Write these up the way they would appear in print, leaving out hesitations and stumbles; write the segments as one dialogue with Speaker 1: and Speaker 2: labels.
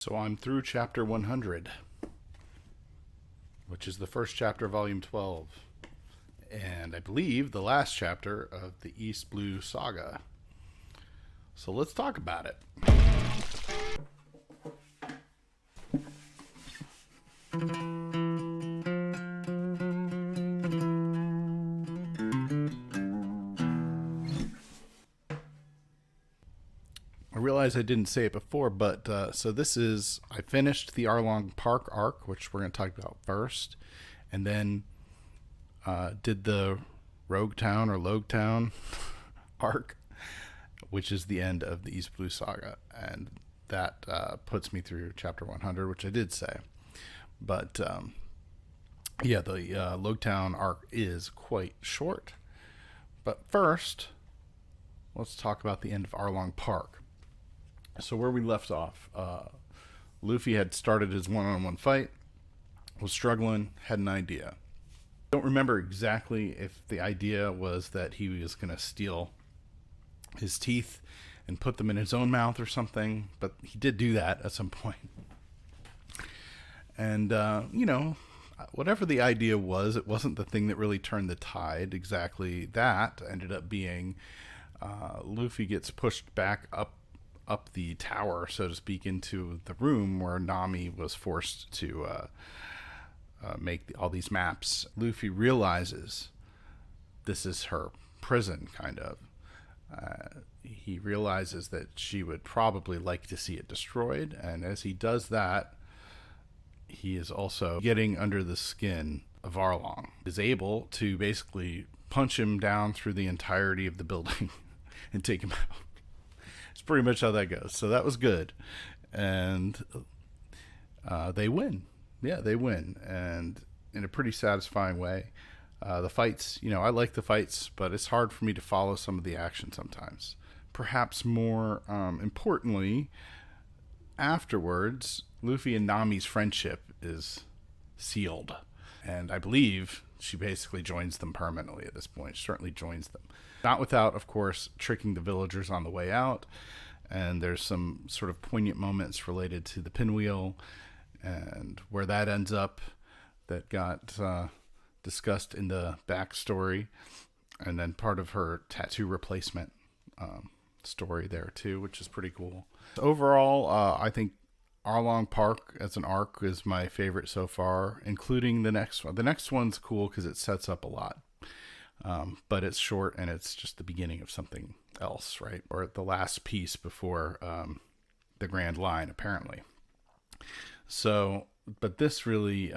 Speaker 1: So I'm through chapter 100, which is the first chapter of volume 12, and I believe the last chapter of the East Blue Saga. So let's talk about it. I realize I didn't say it before, but so this is, I finished the Arlong Park arc, which we're going to talk about first, and then did the Roguetown or Loguetown arc, which is the end of the East Blue Saga, and that puts me through chapter 100, which I did say. But yeah, the Loguetown arc is quite short. But first, let's talk about the end of Arlong Park. So where we left off, Luffy had started his one-on-one fight, was struggling, had an idea. Don't remember exactly if the idea was that he was going to steal his teeth and put them in his own mouth or something, but he did do that at some point. And, whatever the idea was, it wasn't the thing that really turned the tide. Exactly that ended up being Luffy gets pushed back up the tower, so to speak, into the room where Nami was forced to make all these maps. Luffy realizes this is her prison, kind of. He realizes that she would probably like to see it destroyed, and as he does that, he is also getting under the skin of Arlong. Is able to basically punch him down through the entirety of the building and take him out. It's pretty much how that goes. So that was good. And they win. Yeah, they win. And in a pretty satisfying way. The fights, I like the fights, but it's hard for me to follow some of the action sometimes. Perhaps more importantly, afterwards, Luffy and Nami's friendship is sealed. And I believe she basically joins them permanently at this point. She certainly joins them. Not without, of course, tricking the villagers on the way out. And there's some sort of poignant moments related to the pinwheel and where that ends up that got discussed in the backstory. And then part of her tattoo replacement story there too, which is pretty cool. Overall, I think Arlong Park as an arc is my favorite so far, including the next one. The next one's cool because it sets up a lot. But it's short and it's just the beginning of something else, right? Or the last piece before the grand line, apparently. So, but this really,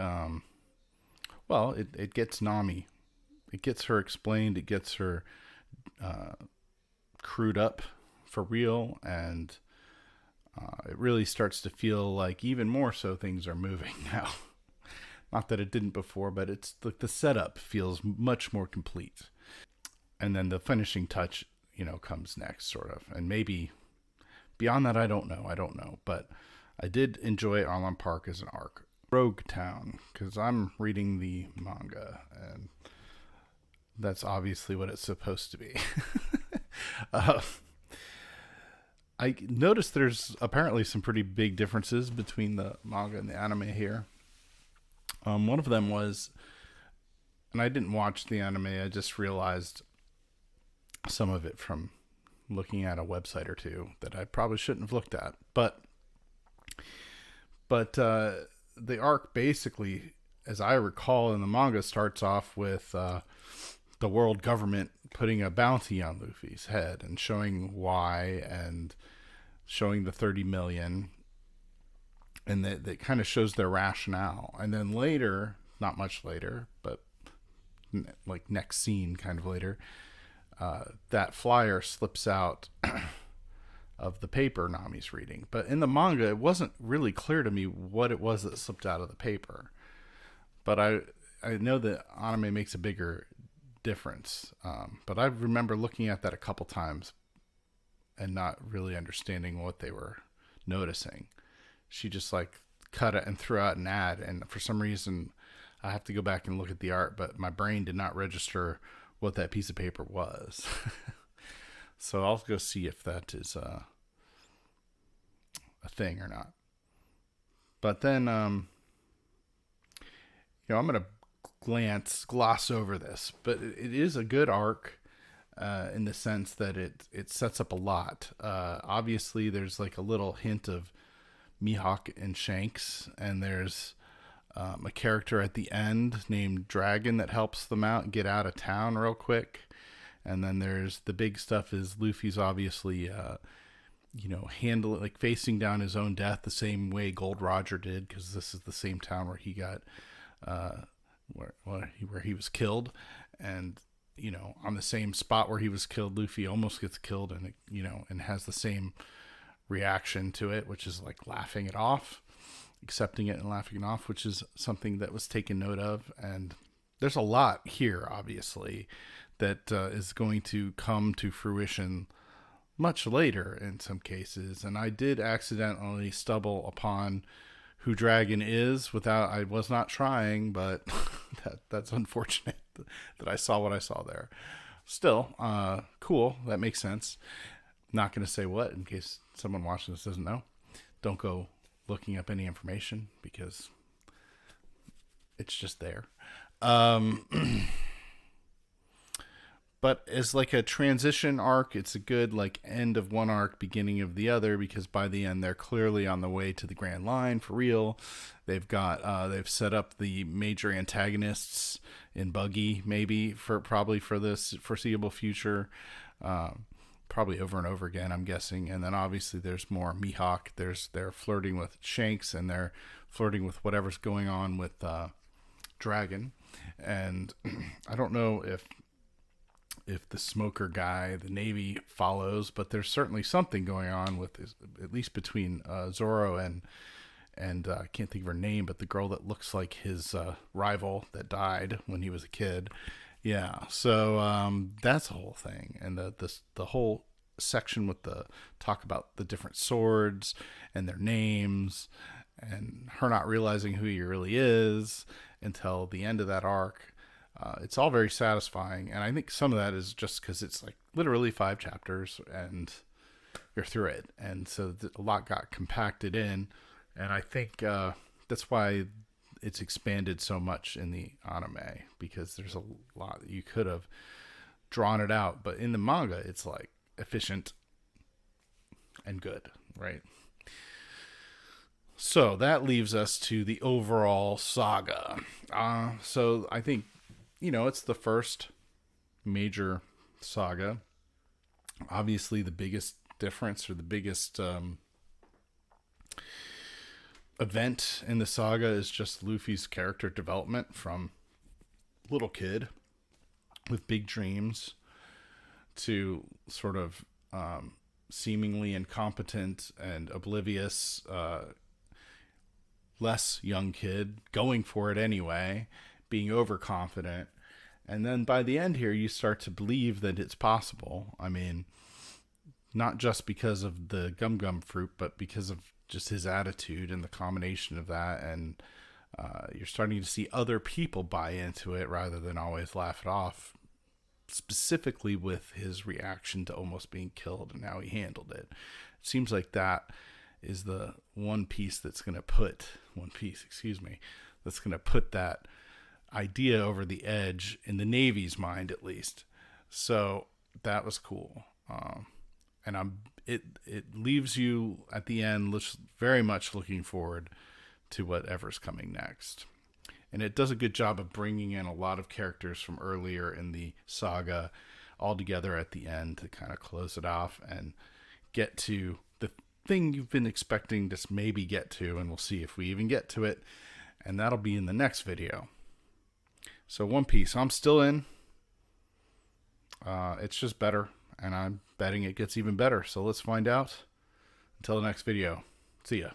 Speaker 1: it gets Nami. It gets her explained. It gets her crewed up for real. And it really starts to feel like even more so things are moving now. Not that it didn't before, but it's like the setup feels much more complete. And then the finishing touch, comes next, sort of. And maybe beyond that, I don't know. But I did enjoy Arlong Park as an arc. Roguetown, because I'm reading the manga, and that's obviously what it's supposed to be. I noticed there's apparently some pretty big differences between the manga and the anime here. One of them was, and I didn't watch the anime, I just realized some of it from looking at a website or two that I probably shouldn't have looked at. But the arc basically, as I recall in the manga, starts off with the world government putting a bounty on Luffy's head and showing why and showing the 30 million. And that kind of shows their rationale. And then later, not much later, but like next scene kind of later, that flyer slips out of the paper Nami's reading. But in the manga, it wasn't really clear to me what it was that slipped out of the paper. But I know that anime makes a bigger difference. But I remember looking at that a couple times and not really understanding what they were noticing. She just cut it and threw out an ad, and for some reason I have to go back and look at the art, but my brain did not register what that piece of paper was. So I'll go see if that is a thing or not. But then, I'm going to gloss over this, but it is a good arc in the sense that it sets up a lot. Obviously, there's like a little hint of Mihawk and Shanks, and there's a character at the end named Dragon that helps them out and get out of town real quick. And then there's the big stuff is Luffy's obviously, facing down his own death the same way Gold Roger did, because this is the same town where he got, where he was killed. And, on the same spot where he was killed, Luffy almost gets killed and, and has the same reaction to it, which is like laughing it off, accepting it and laughing it off, which is something that was taken note of. And there's a lot here, obviously, that is going to come to fruition much later in some cases. And I did accidentally stumble upon who Dragon is I was not trying, but that's unfortunate that I saw what I saw there. Still, cool. That makes sense. Not going to say what in case someone watching this doesn't know. Don't go looking up any information because it's just there. But as like a transition arc, it's a good like end of one arc, beginning of the other, because by the end they're clearly on the way to the Grand Line for real. They've got they've set up the major antagonists in Buggy, maybe probably for this foreseeable future, probably over and over again, I'm guessing. And then obviously there's more Mihawk. They're flirting with Shanks, and they're flirting with whatever's going on with Dragon. And I don't know if the smoker guy, the Navy, follows, but there's certainly something going on with this, at least between Zoro and I can't think of her name, but the girl that looks like his rival that died when he was a kid. Yeah, so that's the whole thing, and the whole section with the talk about the different swords and their names, and her not realizing who he really is until the end of that arc. It's all very satisfying, and I think some of that is just because it's like literally 5 chapters and you're through it, and so a lot got compacted in, and I think that's why it's expanded so much in the anime, because there's a lot you could have drawn it out, but in the manga it's like efficient and good, right? So that leaves us to the overall saga. So I think it's the first major saga. Obviously, the biggest difference or the biggest event in the saga is just Luffy's character development from little kid with big dreams to sort of seemingly incompetent and oblivious, less young kid going for it anyway, being overconfident. And then by the end here, you start to believe that it's possible. I mean, not just because of the gum fruit, but because of just his attitude and the combination of that. And you're starting to see other people buy into it rather than always laugh it off, specifically with his reaction to almost being killed and how he handled it. It seems like that is the one piece that's going to put that idea over the edge in the Navy's mind, at least. So that was cool. And it leaves you at the end very much looking forward to whatever's coming next. And it does a good job of bringing in a lot of characters from earlier in the saga all together at the end to kind of close it off and get to the thing you've been expecting to maybe get to, and we'll see if we even get to it, and that'll be in the next video. So One Piece, I'm still in. It's just better, and I'm betting it gets even better. So let's find out. Until the next video, see ya.